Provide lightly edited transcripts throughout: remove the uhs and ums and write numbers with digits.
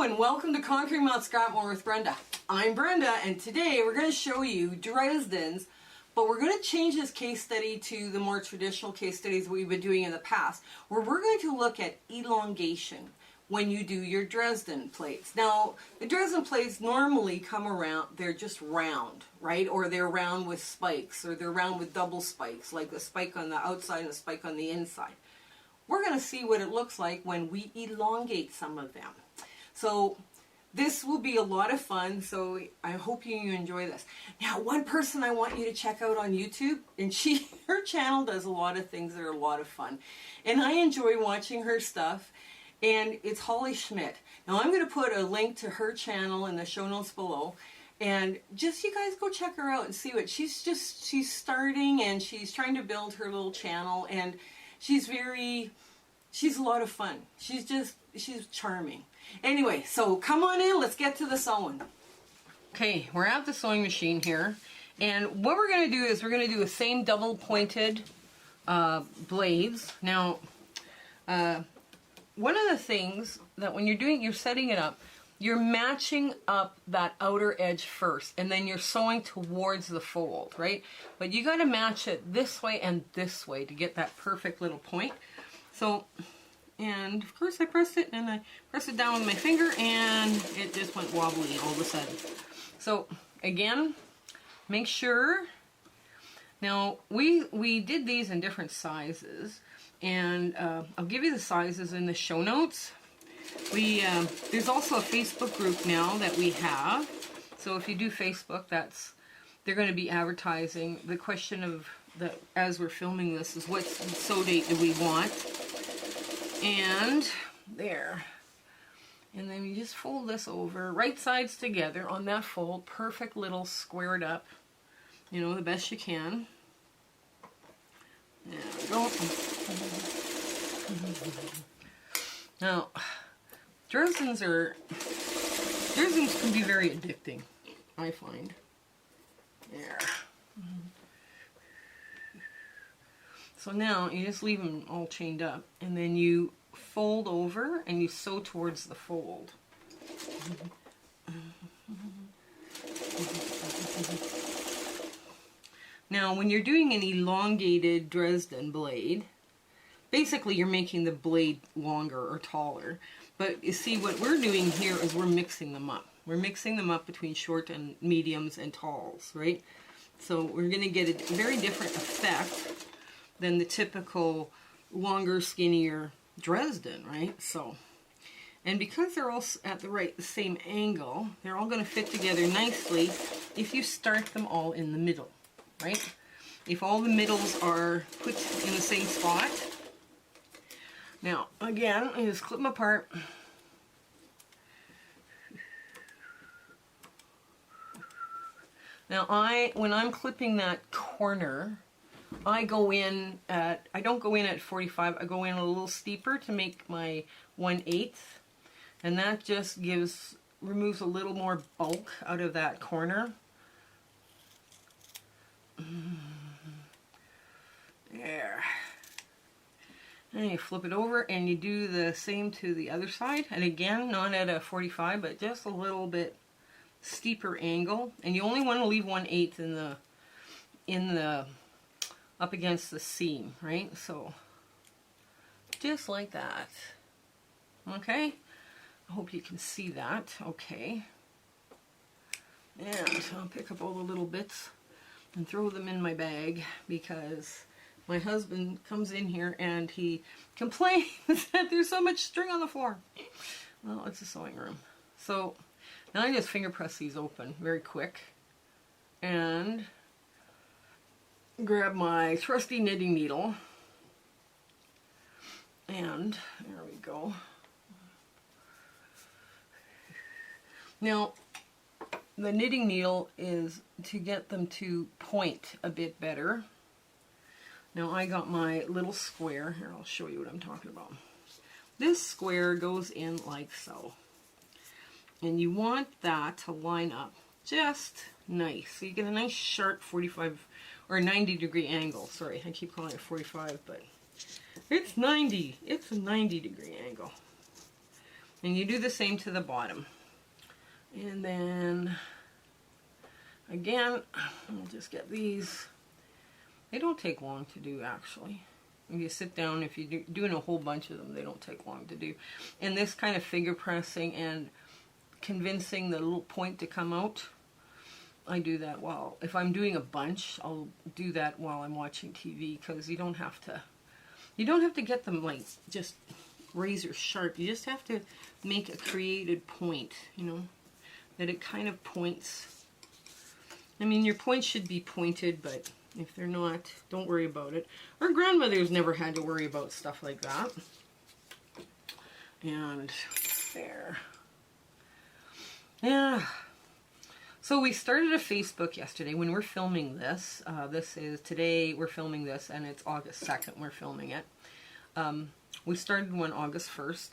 and welcome to Conquering Mount Scrapmore with Brenda. I'm Brenda, and today we're going to show you Dresdens, but we're going to change this case study to the more traditional case studies we've been doing in the past, where we're going to look at elongation when you do your Dresden plates. Now, the Dresden plates normally come around, they're just round, right? Or they're round with spikes, or they're round with double spikes, like a spike on the outside and a spike on the inside. We're going to see what it looks like when we elongate some of them. So this will be a lot of fun, so I hope you enjoy this. Now, one person I want you to check out on YouTube, and her channel does a lot of things that are a lot of fun. And I enjoy watching her stuff, and it's Schmidt. Now, I'm going to put a link to her channel in the show notes below, and just you guys go check her out and see what she's starting, and she's trying to build her little channel, and she's a lot of fun. She's charming. Anyway, so come on in, let's get to the sewing. Okay, we're at the sewing machine here, and what we're going to do is we're going to do the same double pointed blades. Now, one of the things that when you're setting it up, you're matching up that outer edge first, and then you're sewing towards the fold, right? But you got to match it this way and this way to get that perfect little point. So, and of course I pressed it, and I pressed it down with my finger, and it just went wobbly all of a sudden. So again, make sure. Now we did these in different sizes, and I'll give you the sizes in the show notes. There's also a Facebook group now that we have. So if you do Facebook, they're going to be advertising. The question of as we're filming this is what sew date do we want? And there. And then you just fold this over, right sides together on that fold, perfect little squared up, the best you can. There we go. Now, Dresdens can be very addicting, I find. There. So now you just leave them all chained up, and then you fold over and you sew towards the fold. Now, when you're doing an elongated Dresden blade, basically you're making the blade longer or taller. But you see, what we're doing here is we're mixing them up. We're mixing them up between short and mediums and talls, right? So we're going to get a very different effect than the typical longer, skinnier Dresden, right? So, and because they're all at the same angle, they're all going to fit together nicely if you start them all in the middle, right? If all the middles are put in the same spot. Now, again, I just clip them apart. Now, when I'm clipping that corner, I don't go in at 45, I go in a little steeper to make my 1/8, and that just removes a little more bulk out of that corner. There. And you flip it over and you do the same to the other side, and again, not at a 45, but just a little bit steeper angle, and you only want to leave 1/8 in the up against the seam, right? So just like that. Okay, I hope you can see that. Okay, and I'll pick up all the little bits and throw them in my bag, because my husband comes in here and he complains that there's so much string on the floor. Well, it's a sewing room. So now I just finger press these open very quick and grab my trusty knitting needle, and there we go. Now, the knitting needle is to get them to point a bit better. Now, I got my little square. Here, I'll show you what I'm talking about. This square goes in like so. And you want that to line up just nice. So you get a nice sharp 45 or 90 degree angle. Sorry, I keep calling it 45, but it's 90. It's a 90 degree angle. And you do the same to the bottom. And then, again, we'll just get these. They don't take long to do, actually. If you sit down, if you're doing a whole bunch of them, they don't take long to do. And this kind of finger pressing and convincing the little point to come out, I do that while, if I'm doing a bunch, I'll do that while I'm watching TV, because you don't have to get them like just razor sharp. You just have to make a created point, you know, that it kind of points. I mean, your points should be pointed, but if they're not, don't worry about it. Our grandmothers never had to worry about stuff like that. And there. Yeah. So we started a Facebook yesterday when we're filming this. Today we're filming this, and it's August 2nd we're filming it. We started one August 1st,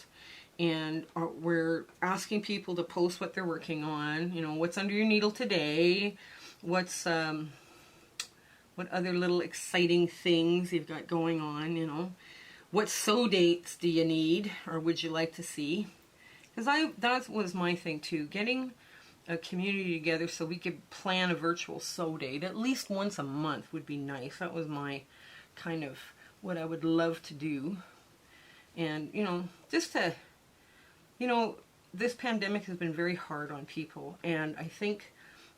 and we're asking people to post what they're working on. You know, what's under your needle today? What's what other little exciting things you've got going on, you know. What sew dates do you need, or would you like to see? Because that was my thing too, getting a community together so we could plan a virtual sew date at least once a month would be nice. That was my kind of what I would love to do. And, you know, just to, you know, this pandemic has been very hard on people, and I think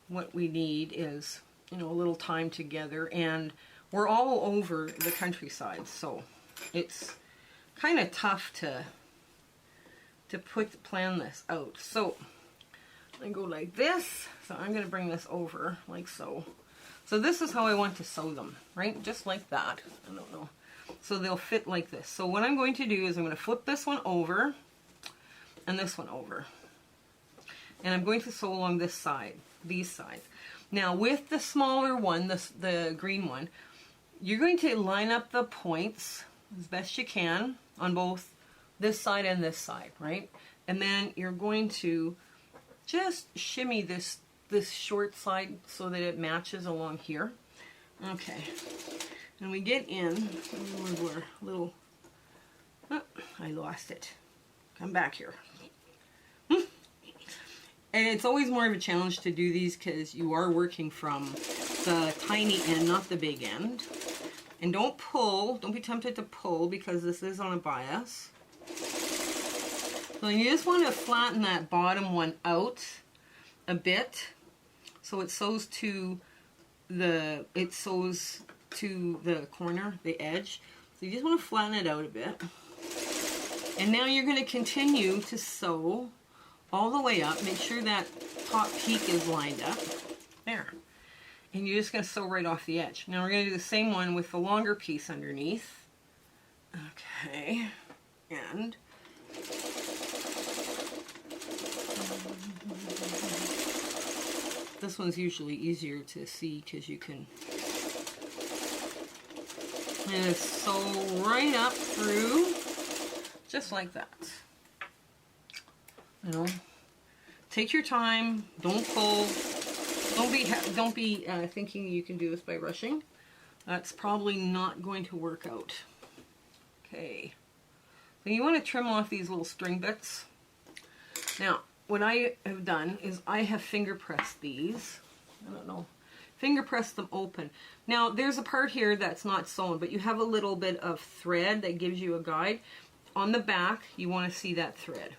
what we need is, you know, a little time together, and we're all over the countryside, so it's kind of tough to plan this out. So I go like this, so I'm going to bring this over like so. So this is how I want to sew them, right? Just like that. I don't know. So they'll fit like this. So what I'm going to do is I'm going to flip this one over and this one over. And I'm going to sew along this side, these sides. Now with the smaller one, the green one, you're going to line up the points as best you can on both this side and this side, right? And then you're going to just shimmy this short side so that it matches along here. Okay. And we get in, we're a little, oh, I lost it. Come back here. And it's always more of a challenge to do these because you are working from the tiny end, not the big end. And don't pull, don't be tempted to pull because this is on a bias. So you just want to flatten that bottom one out a bit so it sews to the corner, the edge. So you just want to flatten it out a bit. And now you're going to continue to sew all the way up. Make sure that top peak is lined up. There. And you're just going to sew right off the edge. Now we're going to do the same one with the longer piece underneath. Okay. And this one's usually easier to see because you can and sew right up through just like that. You know, take your time. Don't pull. Don't be thinking you can do this by rushing. That's probably not going to work out. Okay. So you want to trim off these little string bits. Now, what I have done is I have finger pressed these. I don't know. Finger press them open. Now, there's a part here that's not sewn, but you have a little bit of thread that gives you a guide. On the back, you want to see that thread.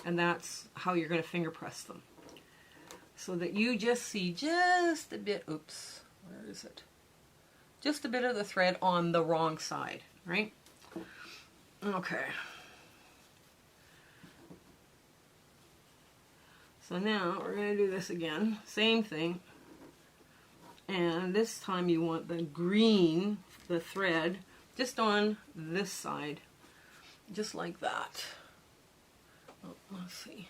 And that's how you're going to finger press them. So that you just see just a bit, oops, where is it? Just a bit of the thread on the wrong side, right? Okay. So now we're going to do this again. Same thing. And this time you want the green, the thread, just on this side. Just like that. Oh, let's see.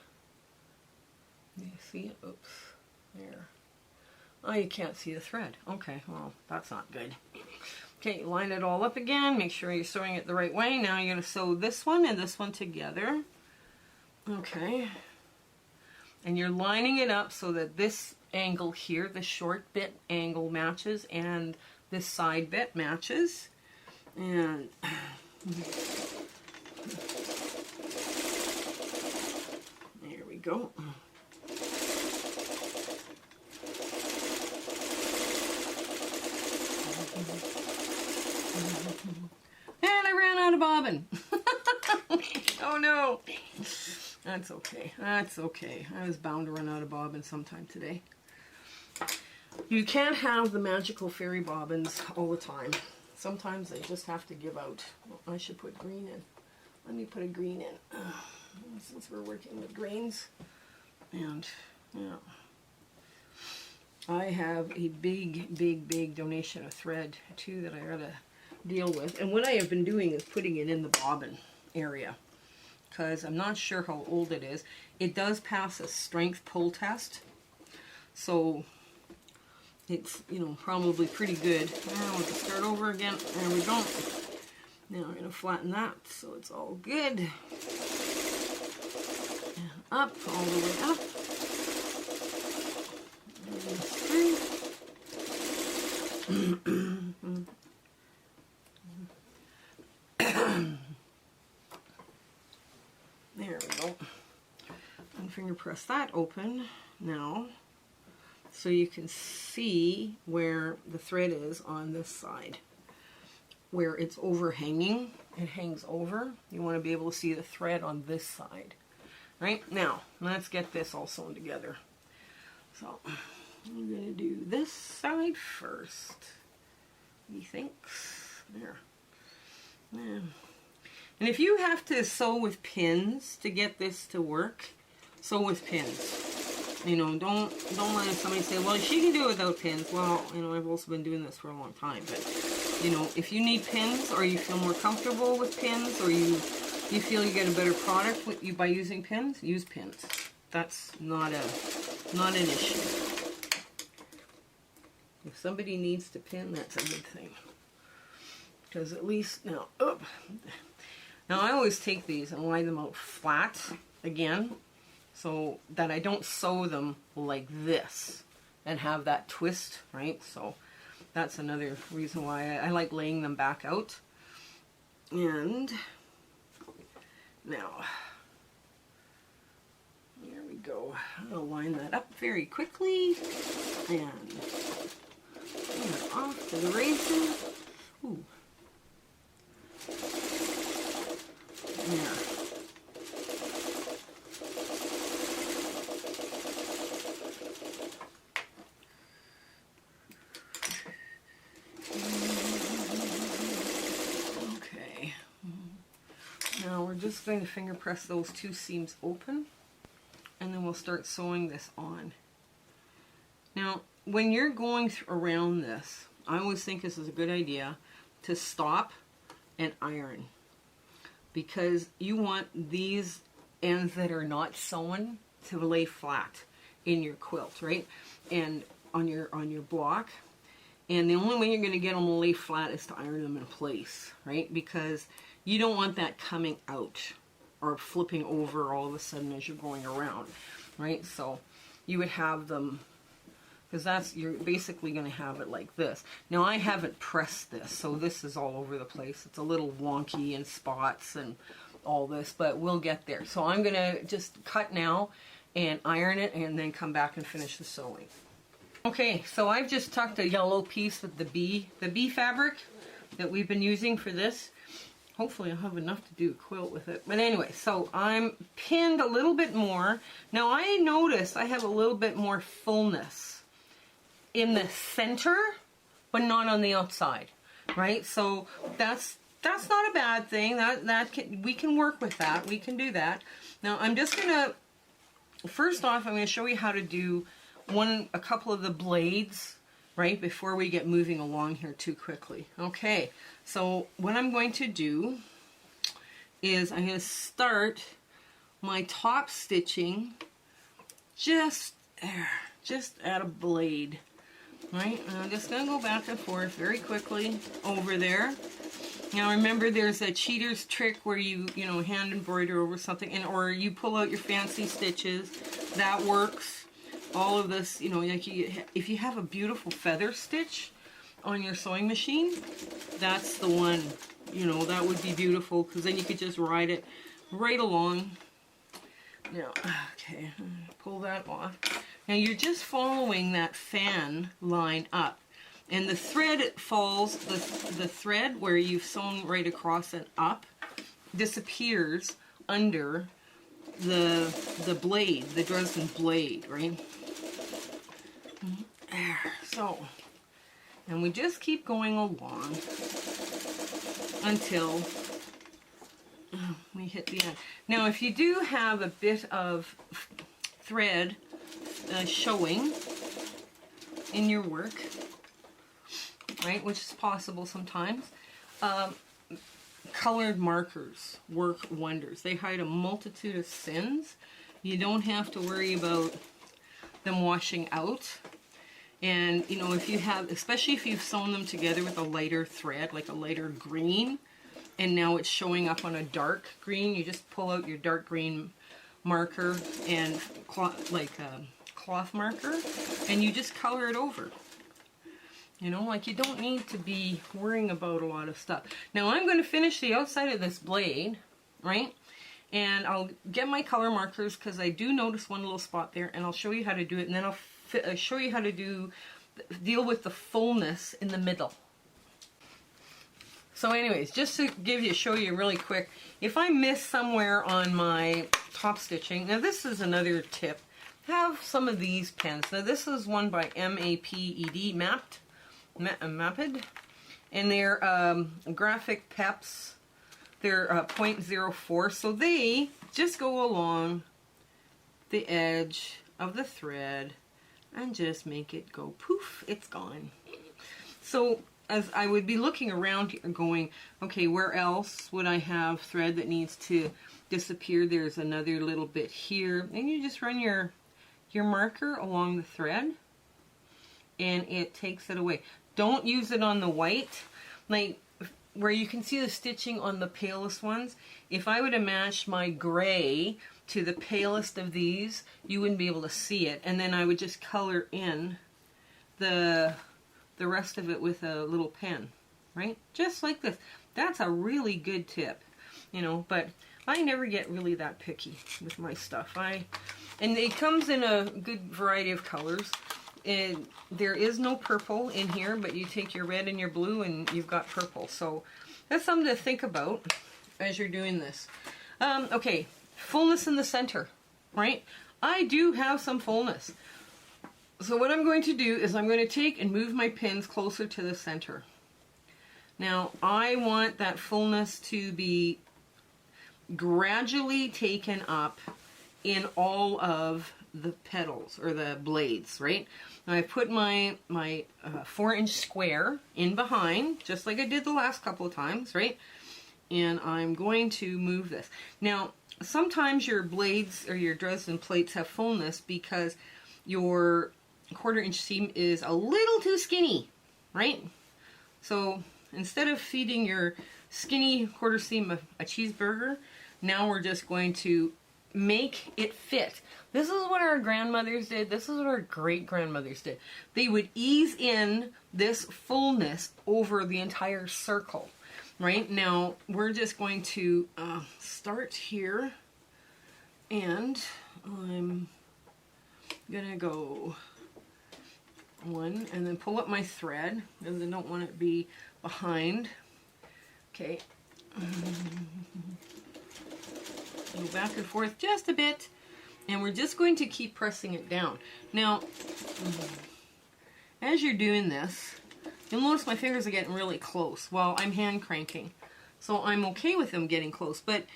Do you see it? Oops. There. Oh, you can't see the thread. Okay, well, that's not good. Okay, line it all up again. Make sure you're sewing it the right way. Now you're going to sew this one and this one together. Okay. And you're lining it up so that this angle here, the short bit angle matches and this side bit matches. And go. And I ran out of bobbin. Oh no. That's okay. That's okay. I was bound to run out of bobbin sometime today. You can't have the magical fairy bobbins all the time. Sometimes they just have to give out. Well, I should put green in. Let me put a green in. Since we're working with greens. And, yeah. I have a big donation of thread, too, that I gotta deal with. And what I have been doing is putting it in the bobbin area, because I'm not sure how old it is. It does pass a strength pull test, so it's, you know, probably pretty good. Now we'll just start over again. There we go. Now I'm going to flatten that so it's all good. And up, all the way up. And through. There we go. And finger press that open now, so you can see where the thread is on this side. Where it's overhanging, it hangs over. You want to be able to see the thread on this side. Right? Now, let's get this all sewn together. So, I'm going to do this side first. Methinks. There. Yeah. And if you have to sew with pins to get this to work, sew with pins. You know, don't let somebody say, well, she can do it without pins. Well, you know, I've also been doing this for a long time. But, you know, if you need pins, or you feel more comfortable with pins, or you feel you get a better product by using pins, use pins. That's not an issue. If somebody needs to pin, that's a good thing. Because at least, now I always take these and line them out flat again, so that I don't sew them like this and have that twist, right? So that's another reason why I like laying them back out. And now, there we go. I'll line that up very quickly, and off to the races. Ooh. There. Okay. Now we're just going to finger press those two seams open, and then we'll start sewing this on. Now, when you're going around this, I always think this is a good idea to stop and iron, because you want these ends that are not sewn to lay flat in your quilt, right? And on your block. And the only way you're going to get them to lay flat is to iron them in place, right? Because you don't want that coming out or flipping over all of a sudden as you're going around, right? So you would have them, because you're basically going to have it like this. Now, I haven't pressed this, so this is all over the place. It's a little wonky in spots and all this, but we'll get there. So I'm going to just cut now and iron it, and then come back and finish the sewing. Okay, so I've just tucked a yellow piece with the bee fabric that we've been using for this. Hopefully I'll have enough to do a quilt with it. But anyway, so I'm pinned a little bit more. Now, I noticed I have a little bit more fullness in the center, but not on the outside, right? So that's not a bad thing. We can work with that. We can do that. Now, I'm just gonna, first off, I'm gonna show you how to do a couple of the blades, right, before we get moving along here too quickly. Okay, so what I'm going to do is I'm going to start my top stitching just there, just at a blade, right? And I'm just going to go back and forth very quickly over there. Now remember, there's a cheater's trick where you hand embroider over something, or you pull out your fancy stitches. That works. All of this, like if you have a beautiful feather stitch on your sewing machine, that's the one, that would be beautiful, because then you could just ride it right along. Now, okay, pull that off. Now you're just following that fan line up. And the thread, it falls, the thread where you've sewn right across and up disappears under the blade, the Dresden blade, right? There. So, and we just keep going along until we hit the end. Now, if you do have a bit of thread showing in your work, right, which is possible sometimes, colored markers work wonders. They hide a multitude of sins. You don't have to worry about them washing out. And, you know, if you have, especially if you've sewn them together with a lighter thread, like a lighter green, and now it's showing up on a dark green, you just pull out your dark green marker and cloth marker, and you just color it over. You know, like, you don't need to be worrying about a lot of stuff. Now I'm going to finish the outside of this blade, right? And I'll get my color markers because I do notice one little spot there, and I'll show you how to do it, and then I'll show you how to deal with the fullness in the middle. So anyways, just to show you really quick, if I miss somewhere on my top stitching, now this is another tip, have some of these pens. Now this is one by MAPED, Maped, and they're graphic peps. They're 0.04, so they just go along the edge of the thread and just make it go poof, it's gone. So as I would be looking around here going, okay, where else would I have thread that needs to disappear? There's another little bit here, and you just run your marker along the thread and it takes it away. Don't use it on the white, like where you can see the stitching on the palest ones. If I would have matched my gray to the palest of these, you wouldn't be able to see it, and then I would just color in the rest of it with a little pen, right? Just like this. That's a really good tip, you know, but I never get really that picky with my stuff. And it comes in a good variety of colors. And there is no purple in here, but you take your red and your blue and you've got purple. So that's something to think about as you're doing this. Okay, fullness in the center, right? I do have some fullness. So what I'm going to do is I'm going to take and move my pins closer to the center. Now I want that fullness to be gradually taken up in all of the petals or the blades, right? Now I put my 4-inch square in behind, just like I did the last couple of times, right? And I'm going to move this. Now, sometimes your blades or your Dresden plates have fullness because your 1/4-inch seam is a little too skinny, right? So instead of feeding your skinny 1/4 seam a cheeseburger, now we're just going to make it fit. This is what our grandmothers did. This is what our great-grandmothers did. They would ease in this fullness over the entire circle. Right now, we're just going to start here, and I'm gonna go 1, and then pull up my thread because I don't want it to be behind. Okay. Go back and forth just a bit, and we're just going to keep pressing it down. Now, as you're doing this, you'll notice my fingers are getting really close while I'm hand cranking. So I'm okay with them getting close, but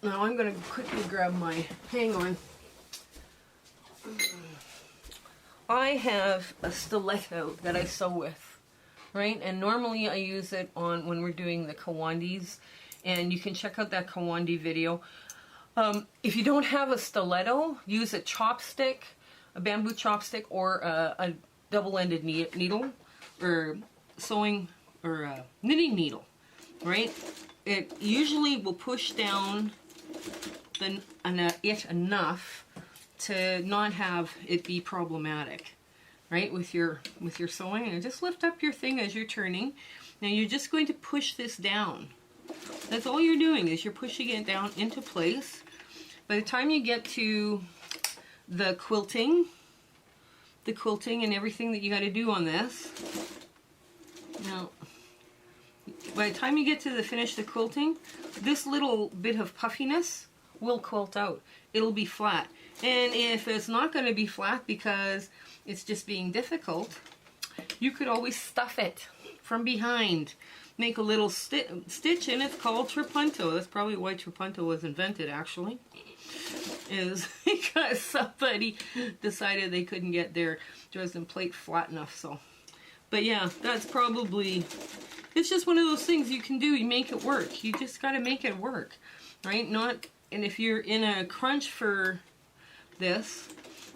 now I'm going to quickly grab my, hang on. I have a stiletto that I sew with, right? And normally I use it on when we're doing the Kawandis, and you can check out that Kawandi video. If you don't have a stiletto, use a chopstick, a bamboo chopstick, or a double-ended needle, or sewing, or knitting needle, right? It usually will push down it enough to not have it be problematic, right? With your sewing, and just lift up your thing as you're turning. Now you're just going to push this down. That's all you're doing, is you're pushing it down into place. by the time you get to the quilting and everything that you got to do on this, now, by the time you get to finish the quilting, this little bit of puffiness will quilt out. It'll be flat. And if it's not going to be flat because it's just being difficult, you could always stuff it from behind. Make a little stitch, and it's called trapunto. That's probably why trapunto was invented, actually. Is because somebody decided they couldn't get their Dresden plate flat enough. So, but yeah, that's probably, it's just one of those things you can do. You make it work. You just got to make it work, right? And if you're in a crunch for this,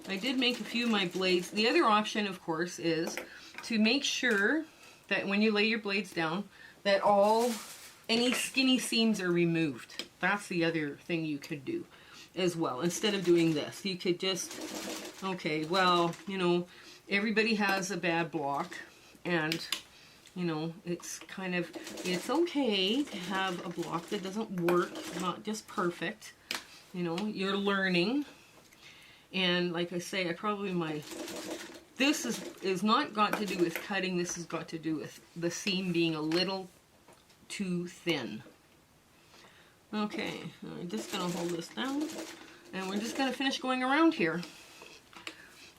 I did make a few of my blades. The other option, of course, is to make sure that when you lay your blades down, that any skinny seams are removed. That's the other thing you could do as well. Instead of doing this, you could just, okay, well, you know, everybody has a bad block, and, you know, it's kind of, it's okay to have a block that doesn't work, not just perfect. You know, you're learning. And like I say, this is not got to do with cutting. This has got to do with the seam being a little too thin. Okay, I'm just going to hold this down, and we're just going to finish going around here.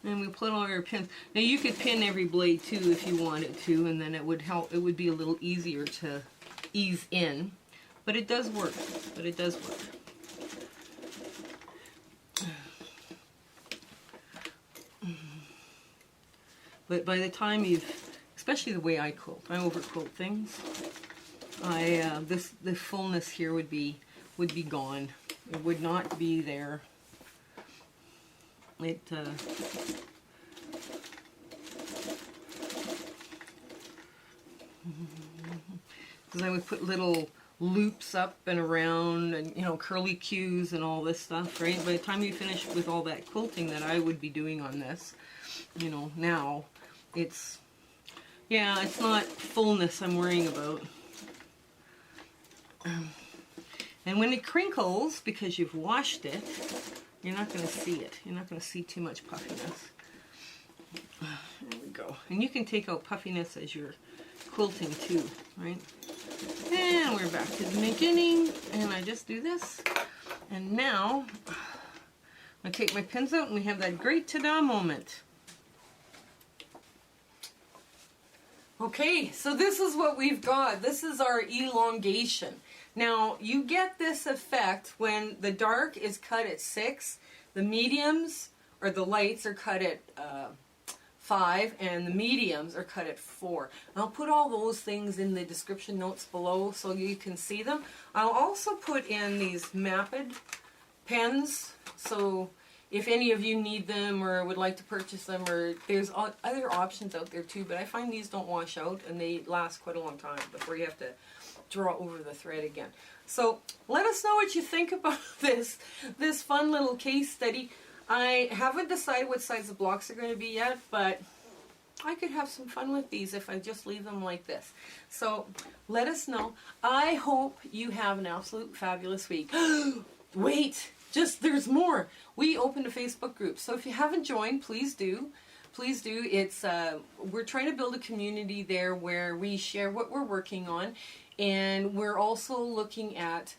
And we put all our pins. Now you could pin every blade too if you wanted to, and then it would help. It would be a little easier to ease in, but it does work. But by the time especially the way I quilt, I over quilt things. The fullness here would be gone. It would not be there. Because I would put little loops up and around, and, you know, curly cues and all this stuff, right? By the time you finish with all that quilting that I would be doing on this, you know, now it's not fullness I'm worrying about. And when it crinkles, because you've washed it, you're not going to see it. You're not going to see too much puffiness. There we go. And you can take out puffiness as you're quilting too, right? And we're back to the beginning, and I just do this. And now, I take my pins out, and we have that great ta-da moment. Okay, so this is what we've got. This is our elongation. Now, you get this effect when the dark is cut at 6, the mediums, or the lights, are cut at 5, and the mediums are cut at 4. And I'll put all those things in the description notes below so you can see them. I'll also put in these mapped pens, so if any of you need them or would like to purchase them, or there's other options out there too, but I find these don't wash out and they last quite a long time before you have to draw over the thread again. So let us know what you think about this fun little case study. I haven't decided what size the blocks are going to be yet, but I could have some fun with these if I just leave them like this. So let us know. I hope you have an absolute fabulous week. Wait! There's more. We opened a Facebook group, so if you haven't joined, please do. Please do. It's we're trying to build a community there where we share what we're working on, and we're also looking at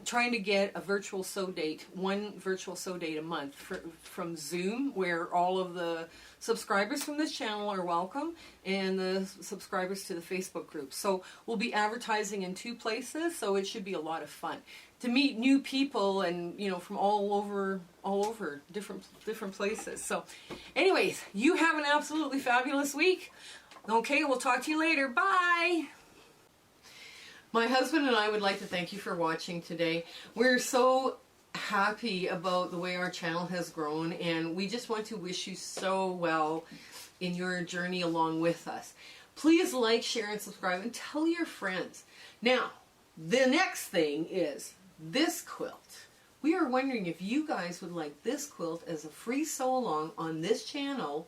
trying to get a virtual sew date, one virtual sew date a month from Zoom, where all of the subscribers from this channel are welcome, and the subscribers to the Facebook group. So we'll be advertising in 2 places, so it should be a lot of fun to meet new people, and you know, from all over different places. So anyways, you have an absolutely fabulous week. Okay, we'll talk to you later. Bye. My husband and I would like to thank you for watching today. We're so happy about the way our channel has grown, and we just want to wish you so well in your journey along with us. Please like, share, and subscribe, and tell your friends. Now, the next thing is this quilt. We are wondering if you guys would like this quilt as a free sew along on this channel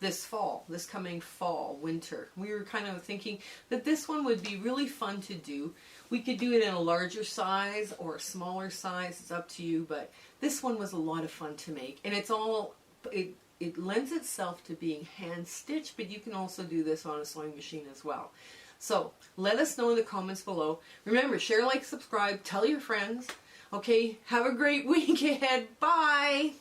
this fall, this coming fall, winter. We were kind of thinking that this one would be really fun to do. We could do it in a larger size or a smaller size, it's up to you, but this one was a lot of fun to make. And it's all, it lends itself to being hand stitched, but you can also do this on a sewing machine as well. So let us know in the comments below. Remember, share, like, subscribe, tell your friends. Okay, have a great week ahead. Bye!